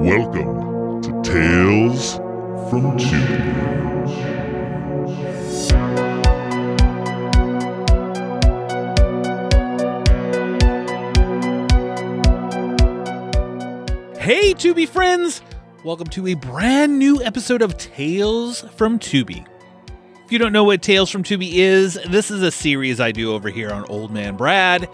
Welcome to Tales from Tubi. Hey Tubi friends! Welcome to a brand new episode of Tales from Tubi. If you don't know what Tales from Tubi is, this is a series I do over here on Old Man Brad,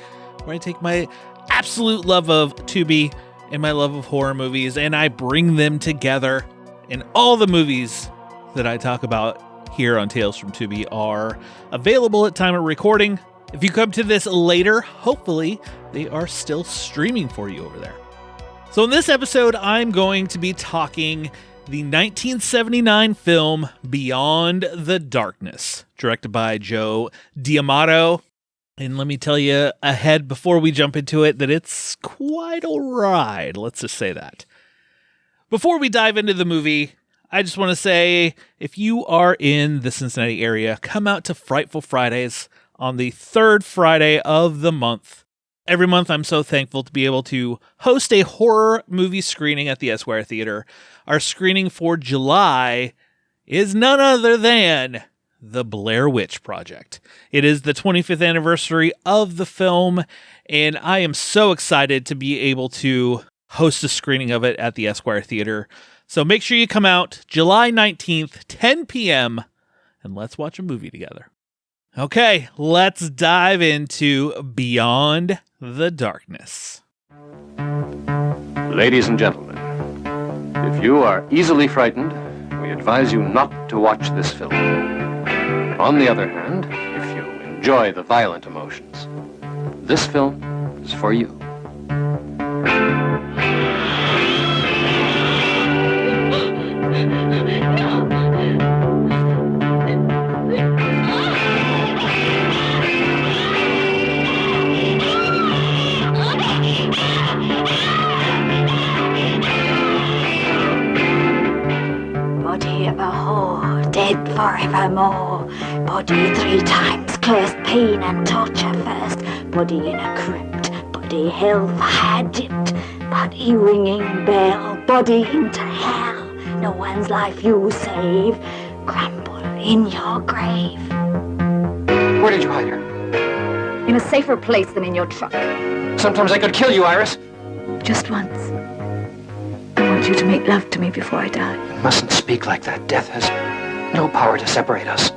where I take my absolute love of Tubi and my love of horror movies, and I bring them together. And all the movies that I talk about here on Tales from Tubi are available at time of recording. If you come to this later, hopefully they are still streaming for you over there. So in this episode, I'm going to be talking the 1979 film Beyond the Darkness, directed by Joe D'Amato. And let me tell you ahead before we jump into it that it's quite a ride. Let's just say that. Before we dive into the movie, I just want to say, if you are in the Cincinnati area, come out to Frightful Fridays on the third Friday of the month. Every month, I'm so thankful to be able to host a horror movie screening at the Esquire Theater. Our screening for July is none other than The Blair Witch Project. It is the 25th anniversary of the film, and I am so excited to be able to host a screening of it at the Esquire Theater. So make sure you come out July 19th, 10 p.m., and let's watch a movie together. Okay, let's dive into Beyond the Darkness. Ladies and gentlemen, if you are easily frightened, we advise you not to watch this film. On the other hand, if you enjoy the violent emotions, this film is for you. Body of a whore, dead forevermore. Body 3 times cursed, pain and torture first. Body in a crypt, body hellfire dipped. Body ringing bell, body into hell. No one's life you save, crumble in your grave. Where did you hide her? In a safer place than in your truck. Sometimes I could kill you, Iris. Just once. I want you to make love to me before I die. You mustn't speak like that. Death has no power to separate us.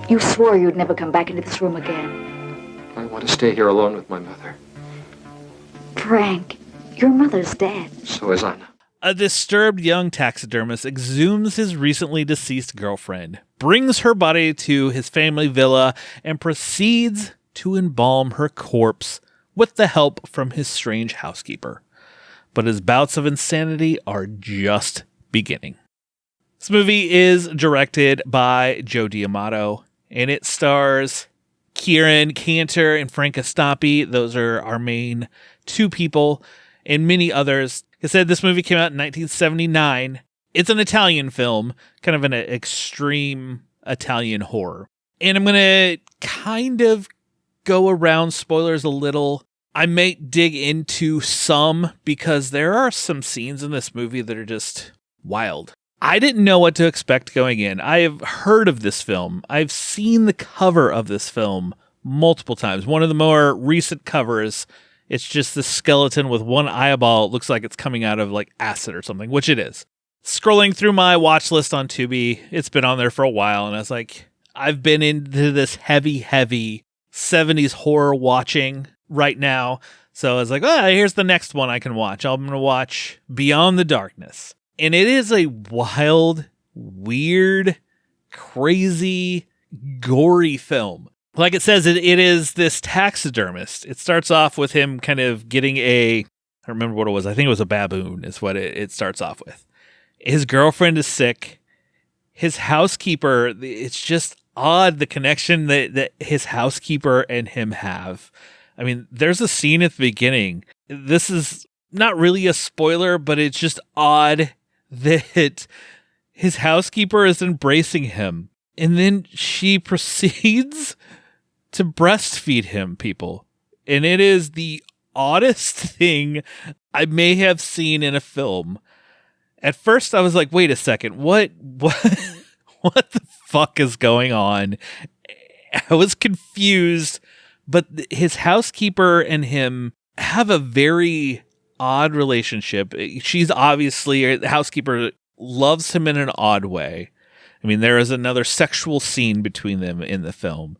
You swore you'd never come back into this room again. I want to stay here alone with my mother. Frank, your mother's dead. So is Anna. A disturbed young taxidermist exhumes his recently deceased girlfriend, brings her body to his family villa, and proceeds to embalm her corpse with the help from his strange housekeeper. But his bouts of insanity are just beginning. This movie is directed by Joe D'Amato, and it stars Kieran Cantor and Frank Astappi. Those are our main 2 people, and many others. Like I said, this movie came out in 1979. It's an Italian film, kind of an extreme Italian horror. And I'm going to kind of go around spoilers a little. I may dig into some because there are some scenes in this movie that are just wild. I didn't know what to expect going in. I have heard of this film. I've seen the cover of this film multiple times. One of the more recent covers, it's just this skeleton with one eyeball. It looks like it's coming out of like acid or something, which it is. Scrolling through my watch list on Tubi, it's been on there for a while, and I was like, I've been into this heavy 70s horror watching right now. So I was like, here's the next one I can watch. I'm going to watch Beyond the Darkness. And it is a wild, weird, crazy, gory film. Like it says, it is this taxidermist. It starts off with him kind of getting I don't remember what it was. I think it was a baboon is what it starts off with. His girlfriend is sick. His housekeeper, it's just odd the connection that his housekeeper and him have. I mean, there's a scene at the beginning. This is not really a spoiler, but it's just odd that his housekeeper is embracing him. And then she proceeds to breastfeed him, people. And it is the oddest thing I may have seen in a film. At first I was like, wait a second, what what the fuck is going on? I was confused, but his housekeeper and him have a very odd relationship. She's obviously, the housekeeper loves him in an odd way. I mean, there is another sexual scene between them in the film.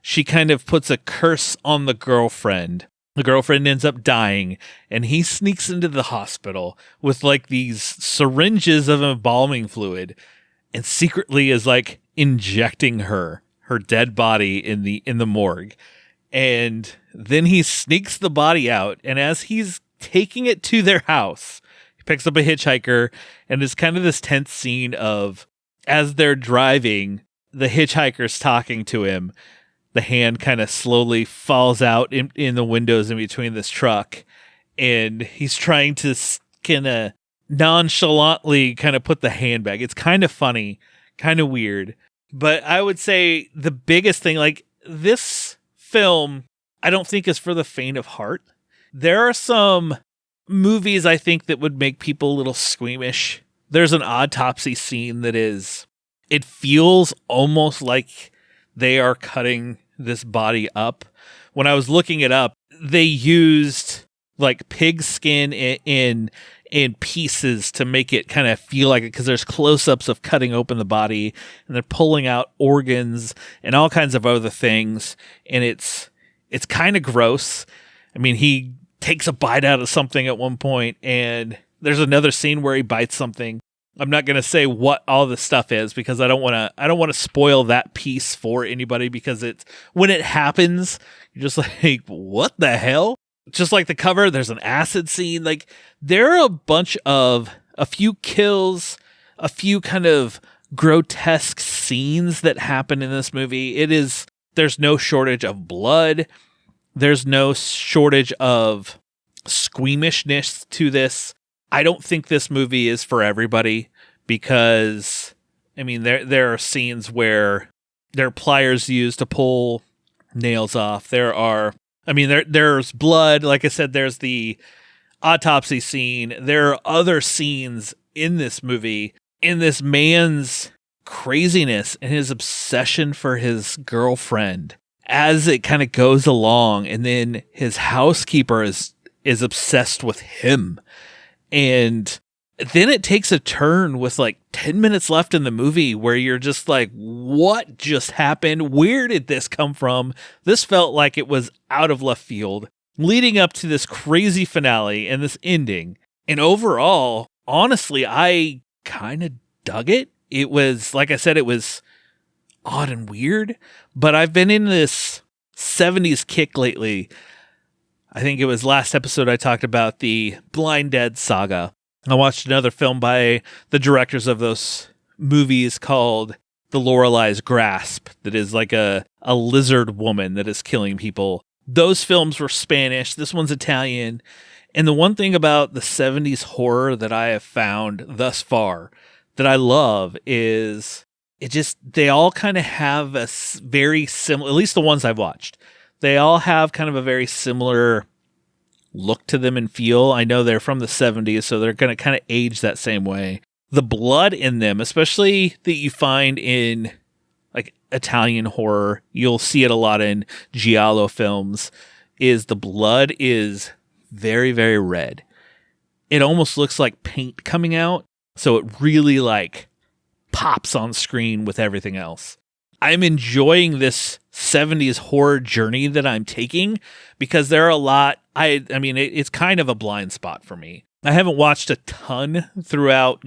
She kind of puts a curse on the girlfriend. The girlfriend ends up dying, and he sneaks into the hospital with like these syringes of embalming fluid and secretly is like injecting her dead body in the morgue. And then he sneaks the body out, and as he's taking it to their house, he picks up a hitchhiker, and it's kind of this tense scene of, as they're driving, the hitchhiker's talking to him. The hand kind of slowly falls out in the windows in between this truck, and he's trying to kind of nonchalantly kind of put the hand back. It's kind of funny, kind of weird. But I would say the biggest thing, like, this film, I don't think is for the faint of heart. There are some movies I think that would make people a little squeamish. There's an autopsy scene that it feels almost like they are cutting this body up. When I was looking it up, they used like pig skin in pieces to make it kind of feel like it, because there's close-ups of cutting open the body, and they're pulling out organs and all kinds of other things, and it's kind of gross. I mean, he takes a bite out of something at one point, and there's another scene where he bites something. I'm not going to say what all the stuff is because I don't want to spoil that piece for anybody, because when it happens, you're just like, what the hell? Just like the cover, there's an acid scene. Like, there are a few kills, a few kind of grotesque scenes that happen in this movie. There's no shortage of blood. There's no shortage of squeamishness to this. I don't think this movie is for everybody, because, I mean, there are scenes where there are pliers used to pull nails off. There's blood. Like I said, there's the autopsy scene. There are other scenes in this movie, in this man's craziness and his obsession for his girlfriend as it kind of goes along. And then his housekeeper is obsessed with him. And then it takes a turn with like 10 minutes left in the movie where you're just like, what just happened? Where did this come from? This felt like it was out of left field, leading up to this crazy finale and this ending. And overall, honestly, I kind of dug it. It was, like I said, it was odd and weird, but I've been in this 70s kick lately. I think it was last episode I talked about the Blind Dead saga. I watched another film by the directors of those movies called The Lorelei's Grasp, that is like a lizard woman that is killing people. Those films were Spanish. This one's Italian. And the one thing about the 70s horror that I have found thus far that I love is they all kind of have a very similar, at least the ones I've watched, they all have kind of a very similar look to them and feel. I know they're from the 70s, so they're going to kind of age that same way. The blood in them, especially that you find in like Italian horror, you'll see it a lot in giallo films, is the blood is very, very red. It almost looks like paint coming out, so it really like pops on screen with everything else. I'm enjoying this 70s horror journey that I'm taking, because there are a lot, it's kind of a blind spot for me. I haven't watched a ton throughout,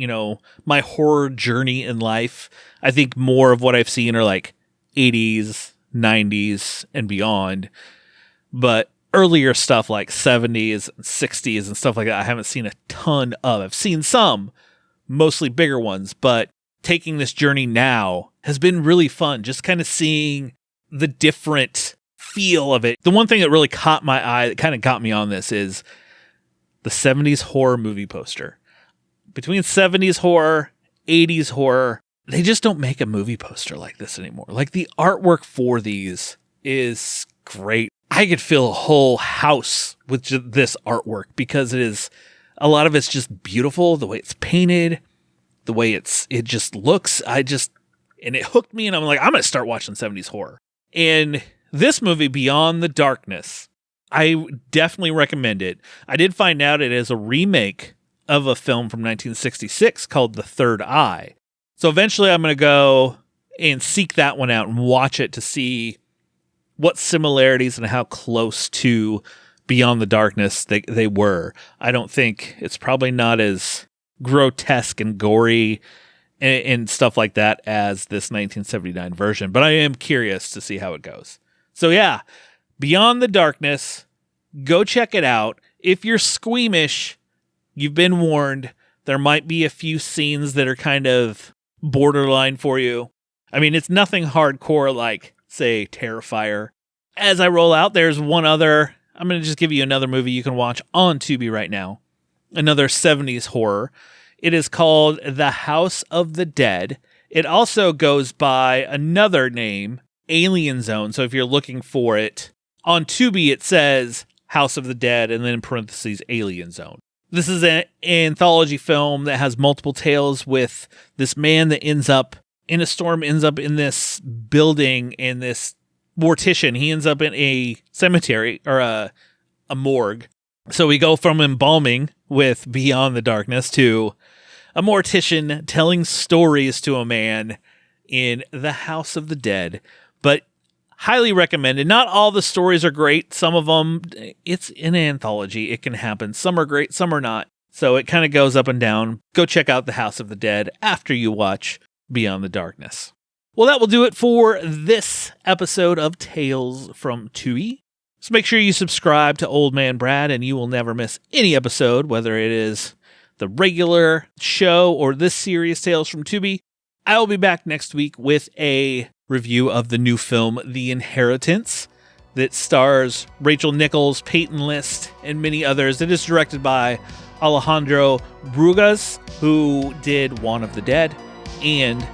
my horror journey in life. I think more of what I've seen are like 80s, 90s, and beyond. But earlier stuff like 70s, 60s, and stuff like that, I haven't seen a ton of. I've seen some, mostly bigger ones, but taking this journey now has been really fun, just kind of seeing the different feel of it. The one thing that really caught my eye, that kind of got me on this, is the 70s horror movie poster. Between 70s horror, 80s horror, they just don't make a movie poster like this anymore. Like, the artwork for these is great. I could fill a whole house with this artwork, because it is A lot of it's just beautiful, the way it's painted, the way it just looks. And it hooked me, and I'm like, I'm going to start watching 70s horror. And this movie, Beyond the Darkness, I definitely recommend it. I did find out it is a remake of a film from 1966 called The Third Eye. So eventually I'm going to go and seek that one out and watch it to see what similarities and how close to Beyond the Darkness they were. I don't think it's probably not as grotesque and gory and stuff like that as this 1979 version, but I am curious to see how it goes. So yeah, Beyond the Darkness, go check it out. If you're squeamish, you've been warned. There might be a few scenes that are kind of borderline for you. I mean, it's nothing hardcore like, say, Terrifier. As I roll out, there's one other. I'm going to just give you another movie you can watch on Tubi right now. Another 70s horror. It is called The House of the Dead. It also goes by another name, Alien Zone. So if you're looking for it, on Tubi it says House of the Dead and then in parentheses Alien Zone. This is an anthology film that has multiple tales with this man that ends up in a storm, ends up in this building, and this mortician. He ends up in a cemetery or a morgue. So we go from embalming with Beyond the Darkness to a mortician telling stories to a man in The House of the Dead. But highly recommended. Not all the stories are great. Some of them, it's an anthology. It can happen. Some are great, some are not. So it kind of goes up and down. Go check out The House of the Dead after you watch Beyond the Darkness. Well, that will do it for this episode of Tales from Tubi. So make sure you subscribe to Old Man Brad and you will never miss any episode, whether it is the regular show or this series, Tales from Tubi. I will be back next week with a review of the new film, The Inheritance, that stars Rachel Nichols, Peyton List, and many others. It is directed by Alejandro Brugas, who did Juan of the Dead and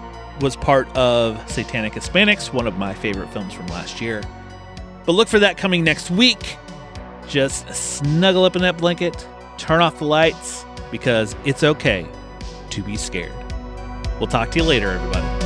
was part of Satanic Hispanics, one of my favorite films from last year. But look for that coming next week. Just snuggle up in that blanket, turn off the lights, because it's okay to be scared. We'll talk to you later, everybody.